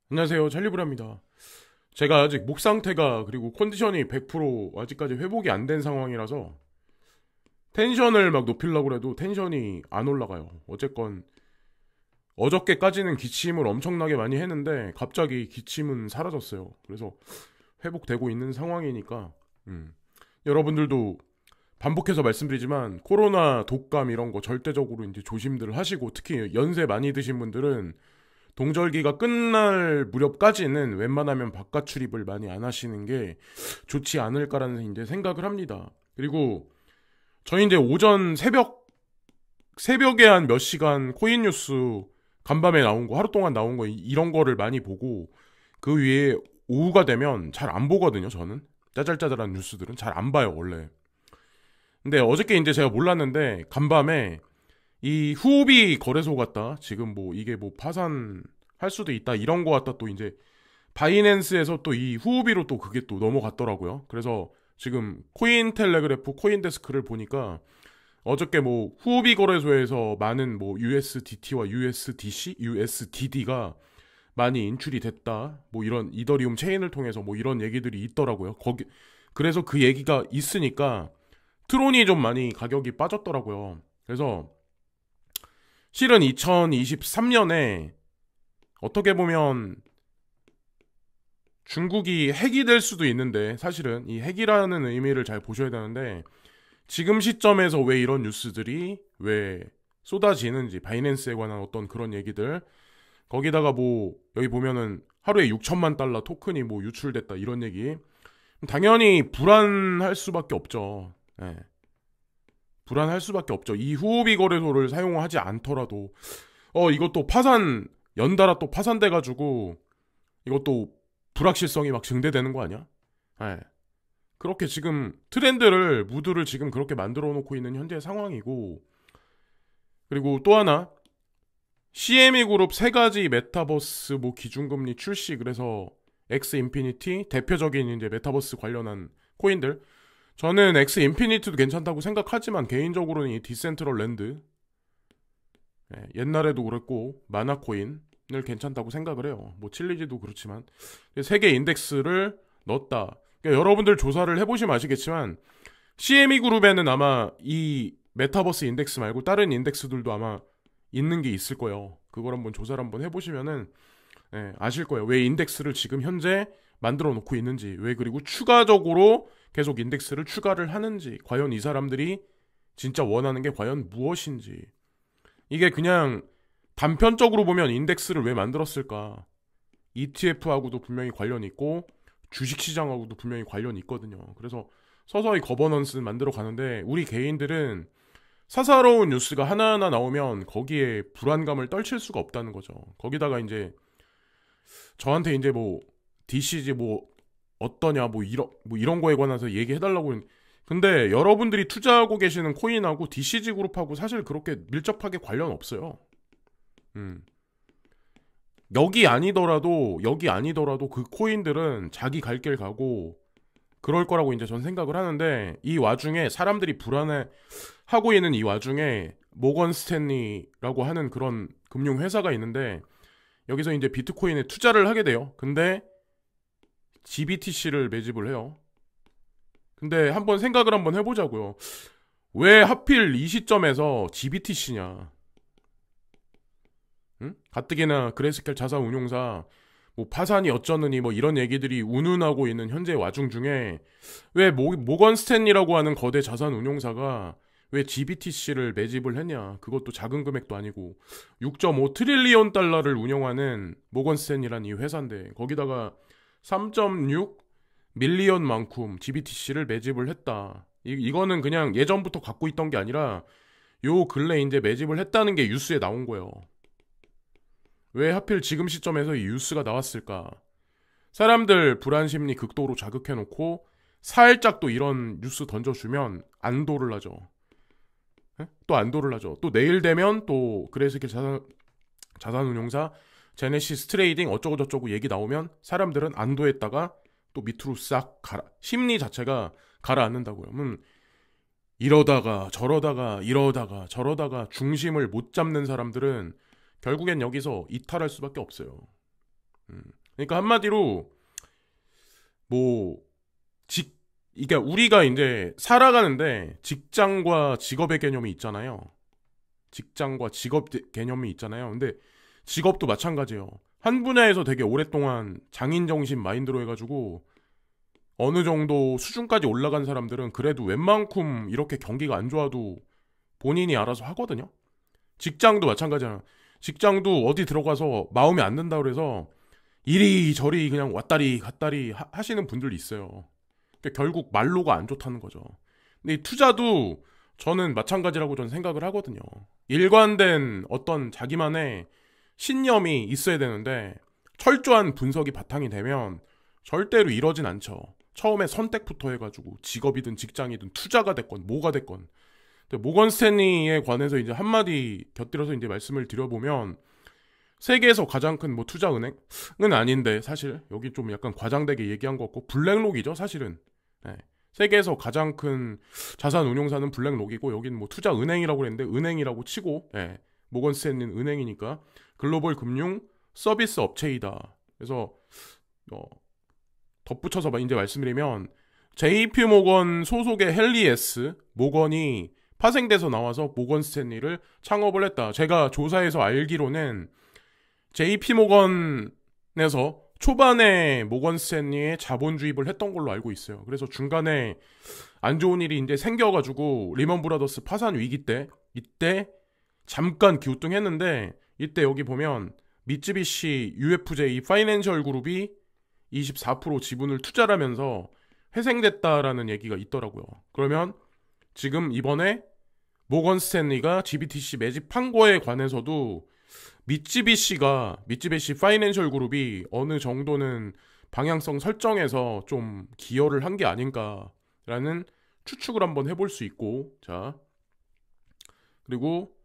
안녕하세요, 찰리브라입니다. 제가 아직 목 상태가 그리고 컨디션이 100% 아직까지 회복이 안 된 상황이라서 텐션을 막 높이려고 해도 텐션이 안 올라가요. 어쨌건 어저께까지는 기침을 엄청나게 많이 했는데 갑자기 기침은 사라졌어요. 그래서 회복되고 있는 상황이니까 여러분들도 반복해서 말씀드리지만 코로나 독감 이런 거 절대적으로 이제 조심들 하시고, 특히 연세 많이 드신 분들은 동절기가 끝날 무렵까지는 웬만하면 바깥 출입을 많이 안 하시는 게 좋지 않을까라는 이제 생각을 합니다. 그리고 저희 이제 오전 새벽에 한 몇 시간 코인 뉴스 간밤에 나온 거, 하루 동안 나온 거 이런 거를 많이 보고, 그 위에 오후가 되면 잘 안 보거든요. 저는 짜잘짜잘한 뉴스들은 잘 안 봐요 원래. 근데 어저께 이제 제가 몰랐는데 간밤에 이 후오비 거래소 같다, 지금 뭐 이게 뭐 파산할 수도 있다 이런 거 같다, 또 이제 바이낸스에서 또 이 후오비로 또 그게 또 넘어갔더라고요. 그래서 지금 코인텔레그래프 코인데스크를 보니까 어저께 뭐 후오비 거래소에서 많은 뭐 USDT와 USDC, USDD가 많이 인출이 됐다, 뭐 이런 이더리움 체인을 통해서 뭐 이런 얘기들이 있더라고요. 거기 그래서 그 얘기가 있으니까 트론이 좀 많이 가격이 빠졌더라고요. 그래서 실은 2023년에 어떻게 보면 중국이 핵이 될 수도 있는데, 사실은 이 핵이라는 의미를 잘 보셔야 되는데, 지금 시점에서 왜 이런 뉴스들이 왜 쏟아지는지, 바이낸스에 관한 어떤 그런 얘기들, 거기다가 뭐 여기 보면은 하루에 6천만 달러 토큰이 뭐 유출됐다 이런 얘기, 당연히 불안할 수밖에 없죠. 예. 불안할 수밖에 없죠. 이 후오비 거래소를 사용하지 않더라도 이것도 파산 연달아 또 파산돼가지고 이것도 불확실성이 막 증대되는 거 아니야? 예. 그렇게 지금 트렌드를 무드를 지금 그렇게 만들어 놓고 있는 현재 상황이고, 그리고 또 하나 CME 그룹 세 가지 메타버스 뭐 기준금리 출시, 그래서 엑스 인피니티 대표적인 이제 메타버스 관련한 코인들, 저는 엑스 인피니티도 괜찮다고 생각하지만 개인적으로는 이 디센트럴 랜드, 옛날에도 그랬고 마나코인을 괜찮다고 생각을 해요. 뭐 칠리지도 그렇지만 세 개 인덱스를 넣었다. 그러니까 여러분들 조사를 해보시면 아시겠지만 CME 그룹에는 아마 이 메타버스 인덱스 말고 다른 인덱스들도 아마 있는 게 있을 거예요. 그걸 한번 조사를 한번 해보시면은 아실 거예요. 왜 인덱스를 지금 현재 만들어 놓고 있는지, 왜 그리고 추가적으로 계속 인덱스를 추가를 하는지, 과연 이 사람들이 진짜 원하는 게 과연 무엇인지. 이게 그냥 단편적으로 보면 인덱스를 왜 만들었을까, ETF하고도 분명히 관련이 있고 주식시장하고도 분명히 관련이 있거든요. 그래서 서서히 거버넌스 만들어 가는데, 우리 개인들은 사사로운 뉴스가 하나하나 나오면 거기에 불안감을 떨칠 수가 없다는 거죠. 거기다가 이제 저한테 이제 뭐 DCG 뭐 어떠냐 뭐 이런 거에 관해서 얘기해달라고. 근데 여러분들이 투자하고 계시는 코인하고 DCG 그룹하고 사실 그렇게 밀접하게 관련 없어요. 음. 여기 아니더라도 그 코인들은 자기 갈 길 가고 그럴 거라고 이제 전 생각을 하는데, 이 와중에 사람들이 불안해 하고 있는 이 와중에 모건 스탠리라고 하는 그런 금융 회사가 있는데, 여기서 이제 비트코인에 투자를 하게 돼요. 근데 GBTC를 매집을 해요. 근데 한번 생각을 한번 해보자고요. 왜 하필 이 시점에서 GBTC냐? 응? 가뜩이나 그레스켈 자산운용사 뭐 파산이 어쩌느니 뭐 이런 얘기들이 운운하고 있는 현재 와중 중에 왜 모건 스탠리라고 하는 거대 자산운용사가 왜 GBTC를 매집을 했냐? 그것도 작은 금액도 아니고 6.5 트릴리온 달러를 운영하는 모건 스탠리란 이 회사인데, 거기다가 3.6 밀리언만큼 GBTC를 매집을 했다. 이거는 그냥 예전부터 갖고 있던 게 아니라 요 근래 이제 매집을 했다는 게 뉴스에 나온 거예요. 왜 하필 지금 시점에서 이 뉴스가 나왔을까? 사람들 불안 심리 극도로 자극해놓고 살짝 또 이런 뉴스 던져주면 안도를 하죠. 또 안도를 하죠. 또 내일 되면 또 그레스킬 자산운용사 제네시스 트레이딩 어쩌고저쩌고 얘기 나오면 사람들은 안도했다가 또 밑으로 싹 심리 자체가 가라앉는다고요. 이러다가 저러다가 중심을 못 잡는 사람들은 결국엔 여기서 이탈할 수밖에 없어요. 그러니까 한마디로 뭐 이게 우리가 이제 살아가는데 직장과 직업의 개념이 있잖아요. 직장과 직업 개념이 있잖아요. 근데 직업도 마찬가지예요. 한 분야에서 되게 오랫동안 장인 정신 마인드로 해가지고 어느 정도 수준까지 올라간 사람들은 그래도 웬만큼 이렇게 경기가 안 좋아도 본인이 알아서 하거든요. 직장도 마찬가지잖아. 직장도 어디 들어가서 마음에 안 든다 그래서 이리저리 그냥 왔다리 갔다리 하시는 분들이 있어요. 그러니까 결국 말로가 안 좋다는 거죠. 근데 이 투자도 저는 마찬가지라고 저는 생각을 하거든요. 일관된 어떤 자기만의 신념이 있어야 되는데 철저한 분석이 바탕이 되면 절대로 이러진 않죠. 처음에 선택부터 해가지고 직업이든 직장이든 투자가 됐건 뭐가 됐건. 모건 스탠리에 관해서 이제 한마디 곁들여서 이제 말씀을 드려보면 세계에서 가장 큰 뭐 투자 은행은 아닌데 사실 여기 좀 약간 과장되게 얘기한 것 같고 블랙록이죠 사실은. 네. 세계에서 가장 큰 자산 운용사는 블랙록이고 여기는 뭐 투자 은행이라고 그랬는데 은행이라고 치고 모건 스탠리는 은행이니까 글로벌 금융 서비스 업체이다. 그래서 덧붙여서 이제 말씀드리면 JP 모건 소속의 헨리 S 모건이 파생돼서 나와서 모건 스탠리를 창업을 했다. 제가 조사해서 알기로는 JP 모건에서 초반에 모건 스탠리에 자본 주입을 했던 걸로 알고 있어요. 그래서 중간에 안 좋은 일이 이제 생겨가지고 리먼 브라더스 파산 위기 때 이때 잠깐 기우뚱했는데 이때 여기 보면 미쯔비시 UFJ 파이낸셜 그룹이 24% 지분을 투자를 하면서 회생됐다라는 얘기가 있더라고요. 그러면 지금 이번에 모건 스탠리가 GBTC 매집한 거에 관해서도 미쯔비시 파이낸셜 그룹이 어느 정도는 방향성 설정에서 좀 기여를 한 게 아닌가라는 추측을 한번 해볼 수 있고, 자 그리고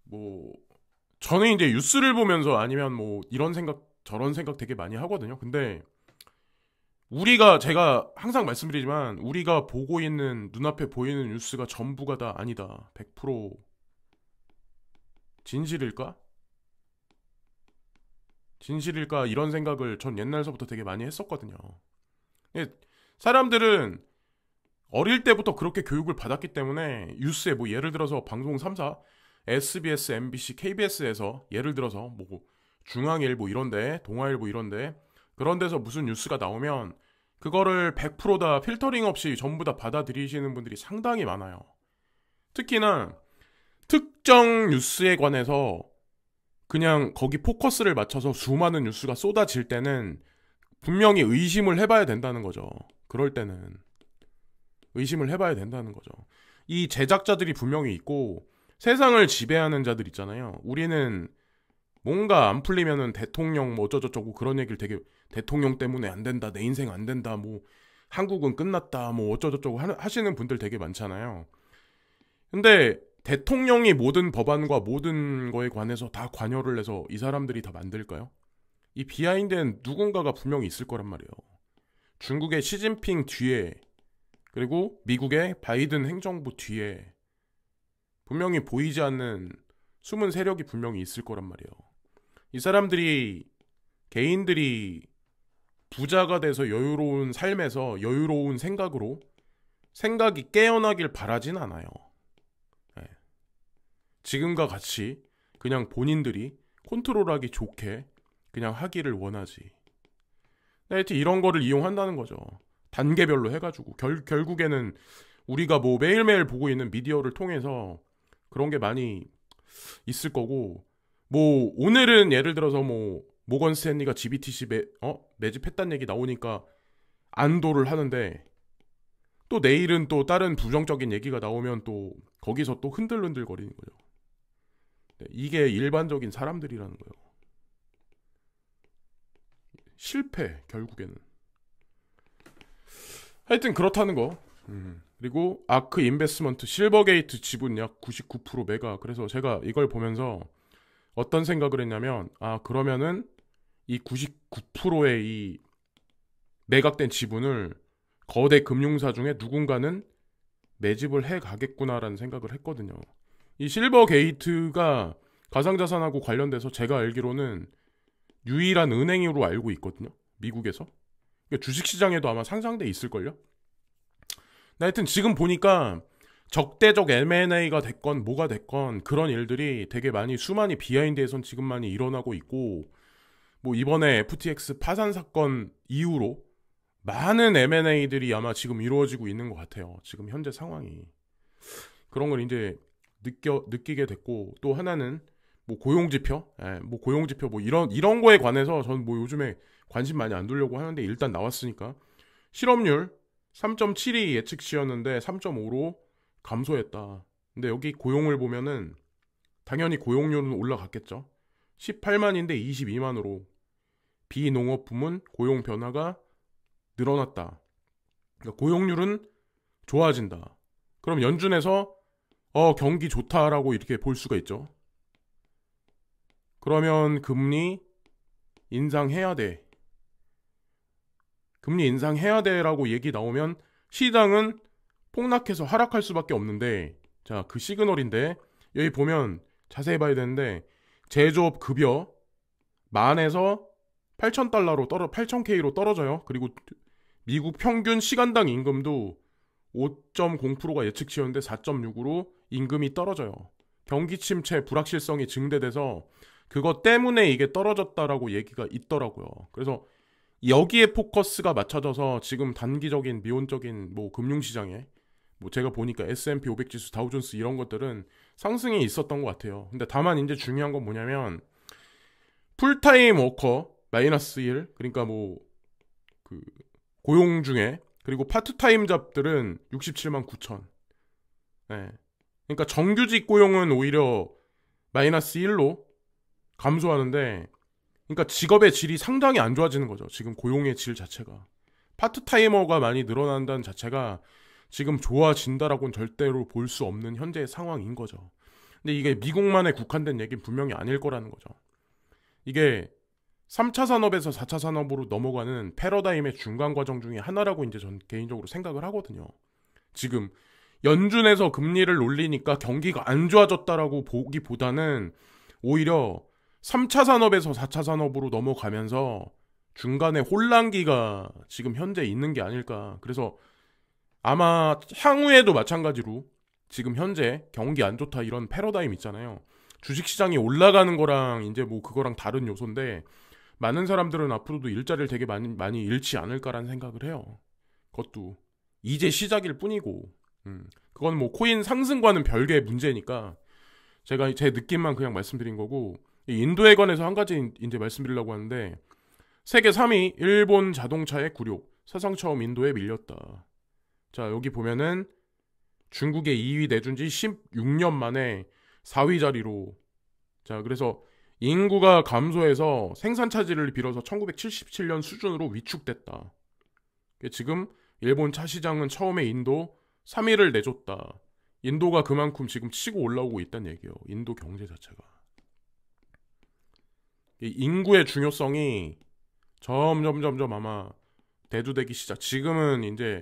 뭐 저는 이제 뉴스를 보면서 아니면 뭐 이런 생각 저런 생각 되게 많이 하거든요. 근데 제가 항상 말씀드리지만 우리가 보고 있는 눈앞에 보이는 뉴스가 전부가 다 아니다. 100% 진실일까? 이런 생각을 전 옛날서부터 되게 많이 했었거든요. 사람들은 어릴 때부터 그렇게 교육을 받았기 때문에 뉴스에 뭐 예를 들어서 방송 3사 SBS, MBC, KBS에서 예를 들어서 뭐 중앙일보 이런데 동아일보 이런데 그런 데서 무슨 뉴스가 나오면 그거를 100% 다 필터링 없이 전부 다 받아들이시는 분들이 상당히 많아요. 특히나 특정 뉴스에 관해서 그냥 거기 포커스를 맞춰서 수많은 뉴스가 쏟아질 때는 분명히 의심을 해봐야 된다는 거죠. 그럴 때는 의심을 해봐야 된다는 거죠. 이 제작자들이 분명히 있고 세상을 지배하는 자들 있잖아요. 우리는 뭔가 안 풀리면은 대통령 뭐 어쩌저쩌고 그런 얘기를 되게 대통령 때문에 안 된다, 내 인생 안 된다, 뭐 한국은 끝났다, 뭐 어쩌저쩌고 하시는 분들 되게 많잖아요. 근데 대통령이 모든 법안과 모든 거에 관해서 다 관여를 해서 이 사람들이 다 만들까요? 이 비하인드는 누군가가 분명히 있을 거란 말이에요. 중국의 시진핑 뒤에 그리고 미국의 바이든 행정부 뒤에 분명히 보이지 않는 숨은 세력이 분명히 있을 거란 말이에요. 이 사람들이 개인들이 부자가 돼서 여유로운 삶에서 여유로운 생각이 깨어나길 바라진 않아요. 지금과 같이 그냥 본인들이 컨트롤하기 좋게 그냥 하기를 원하지. 하여튼 이런 거를 이용한다는 거죠. 단계별로 해가지고 결국에는 우리가 뭐 매일매일 보고 있는 미디어를 통해서 그런 게 많이 있을 거고, 뭐 오늘은 예를 들어서 뭐 모건 스탠리가 GBTC 매집했다는 얘기 나오니까 안도를 하는데 또 내일은 또 다른 부정적인 얘기가 나오면 또 거기서 또 흔들흔들 거리는 거죠. 이게 일반적인 사람들이라는 거예요. 실패 결국에는. 하여튼 그렇다는 거. 그리고 아크 인베스먼트 실버게이트 지분 약 99% 매각. 그래서 제가 이걸 보면서 어떤 생각을 했냐면 그러면은 이 99%의 이 매각된 지분을 거대 금융사 중에 누군가는 매집을 해 가겠구나라는 생각을 했거든요. 이 실버게이트가 가상자산하고 관련돼서 제가 알기로는 유일한 은행으로 알고 있거든요. 미국에서. 그러니까 주식시장에도 아마 상장돼 있을걸요. 하여튼 지금 보니까 적대적 M&A가 됐건 뭐가 됐건 그런 일들이 되게 많이 수많이 비하인드에선 지금 많이 일어나고 있고, 뭐 이번에 FTX 파산 사건 이후로 많은 M&A들이 아마 지금 이루어지고 있는 것 같아요. 지금 현재 상황이. 그런 걸 이제 느끼게 됐고, 또 하나는 뭐 고용지표, 뭐 고용지표 뭐 이런 거에 관해서 저는 뭐 요즘에 관심 많이 안 두려고 하는데 일단 나왔으니까 실업률 3.72 예측치였는데 3.5로 감소했다. 근데 여기 고용을 보면은 당연히 고용률은 올라갔겠죠. 18만인데 22만으로 비농업 부문 고용 변화가 늘어났다. 그러니까 고용률은 좋아진다. 그럼 연준에서 경기 좋다라고 이렇게 볼 수가 있죠. 그러면 금리 인상해야 돼. 금리 인상해야 돼라고 얘기 나오면 시장은 폭락해서 하락할 수밖에 없는데, 자, 그 시그널인데 여기 보면 자세히 봐야 되는데 제조업 급여 만에서 8,000달러로 8,000K로 떨어져요. 그리고 미국 평균 시간당 임금도 5.0%가 예측치였는데 4.6으로 임금이 떨어져요. 경기 침체 불확실성이 증대돼서 그것 때문에 이게 떨어졌다라고 얘기가 있더라고요. 그래서 여기에 포커스가 맞춰져서 지금 단기적인 미온적인 뭐 금융시장에 뭐 제가 보니까 S&P 500 지수, 다우존스 이런 것들은 상승이 있었던 것 같아요. 근데 다만 이제 중요한 건 뭐냐면 풀타임 워커 마이너스 1, 그러니까 뭐 그 고용 중에, 그리고 파트타임 잡들은 67만 9천. 네. 그러니까 정규직 고용은 오히려 마이너스 1로 감소하는데, 그러니까 직업의 질이 상당히 안 좋아지는 거죠. 지금 고용의 질 자체가. 파트타이머가 많이 늘어난다는 자체가 지금 좋아진다라고는 절대로 볼 수 없는 현재의 상황인 거죠. 근데 이게 미국만에 국한된 얘기는 분명히 아닐 거라는 거죠. 이게 3차 산업에서 4차 산업으로 넘어가는 패러다임의 중간 과정 중에 하나라고 이제 전 개인적으로 생각을 하거든요. 지금 연준에서 금리를 올리니까 경기가 안 좋아졌다라고 보기보다는 오히려 3차 산업에서 4차 산업으로 넘어가면서 중간에 혼란기가 지금 현재 있는 게 아닐까. 그래서 아마 향후에도 마찬가지로 지금 현재 경기 안 좋다 이런 패러다임 있잖아요. 주식시장이 올라가는 거랑 이제 뭐 그거랑 다른 요소인데, 많은 사람들은 앞으로도 일자리를 되게 많이 잃지 않을까라는 생각을 해요. 그것도 이제 시작일 뿐이고, 그건 뭐 코인 상승과는 별개의 문제니까 제가 제 느낌만 그냥 말씀드린 거고, 인도에 관해서 한 가지 이제 말씀드리려고 하는데, 세계 3위 일본 자동차의 굴욕, 사상 처음 인도에 밀렸다. 자, 여기 보면은 중국의 2위 내준 지 16년 만에 4위 자리로. 자, 그래서 인구가 감소해서 생산 차질을 빌어서 1977년 수준으로 위축됐다. 지금 일본 차 시장은 처음에 인도 3위를 내줬다. 인도가 그만큼 지금 치고 올라오고 있다는 얘기예요. 인도 경제 자체가. 인구의 중요성이 점점 아마 대두되기 시작. 지금은 이제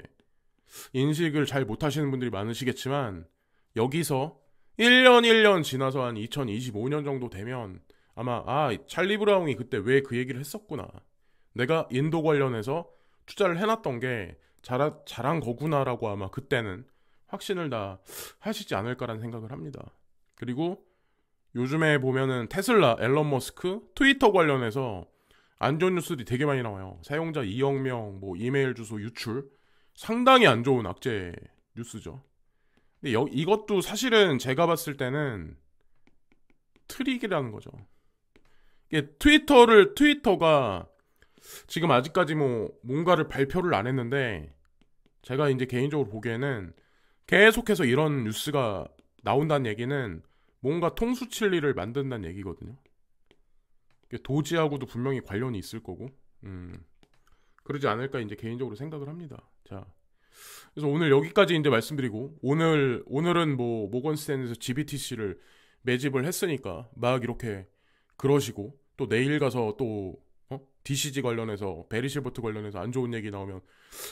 인식을 잘 못하시는 분들이 많으시겠지만, 여기서 1년 지나서 한 2025년 정도 되면 아마 찰리 브라운이 그때 왜 그 얘기를 했었구나, 내가 인도 관련해서 투자를 해놨던 게 잘한 거구나라고 아마 그때는 확신을 다 하시지 않을까라는 생각을 합니다. 그리고 요즘에 보면은 테슬라, 앨런 머스크, 트위터 관련해서 안 좋은 뉴스들이 되게 많이 나와요. 사용자 2억 명, 뭐 이메일 주소 유출, 상당히 안 좋은 악재 뉴스죠. 근데 이것도 사실은 제가 봤을 때는 트릭이라는 거죠. 이게 트위터가 지금 아직까지 뭐 뭔가를 발표를 안 했는데, 제가 이제 개인적으로 보기에는 계속해서 이런 뉴스가 나온다는 얘기는 뭔가 통수칠리를 만든다는 얘기거든요. 도지하고도 분명히 관련이 있을 거고, 그러지 않을까 이제 개인적으로 생각을 합니다. 자, 그래서 오늘 여기까지 이제 말씀드리고, 오늘은 뭐 모건스탠에서 GBTC를 매집을 했으니까 막 이렇게 그러시고, 또 내일 가서 또 DCG 관련해서 베리실버트 관련해서 안 좋은 얘기 나오면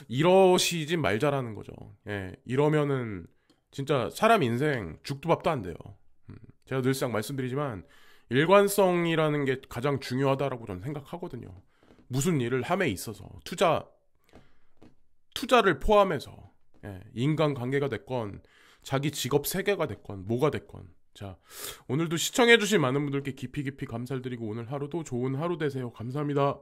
이러시진 말자라는 거죠. 예, 이러면은 진짜 사람 인생 죽도 밥도 안 돼요. 제가 늘상 말씀드리지만 일관성이라는 게 가장 중요하다라고 저는 생각하거든요. 무슨 일을 함에 있어서 투자를 포함해서 인간관계가 됐건 자기 직업 세계가 됐건 뭐가 됐건. 자, 오늘도 시청해주신 많은 분들께 깊이 감사드리고 오늘 하루도 좋은 하루 되세요. 감사합니다.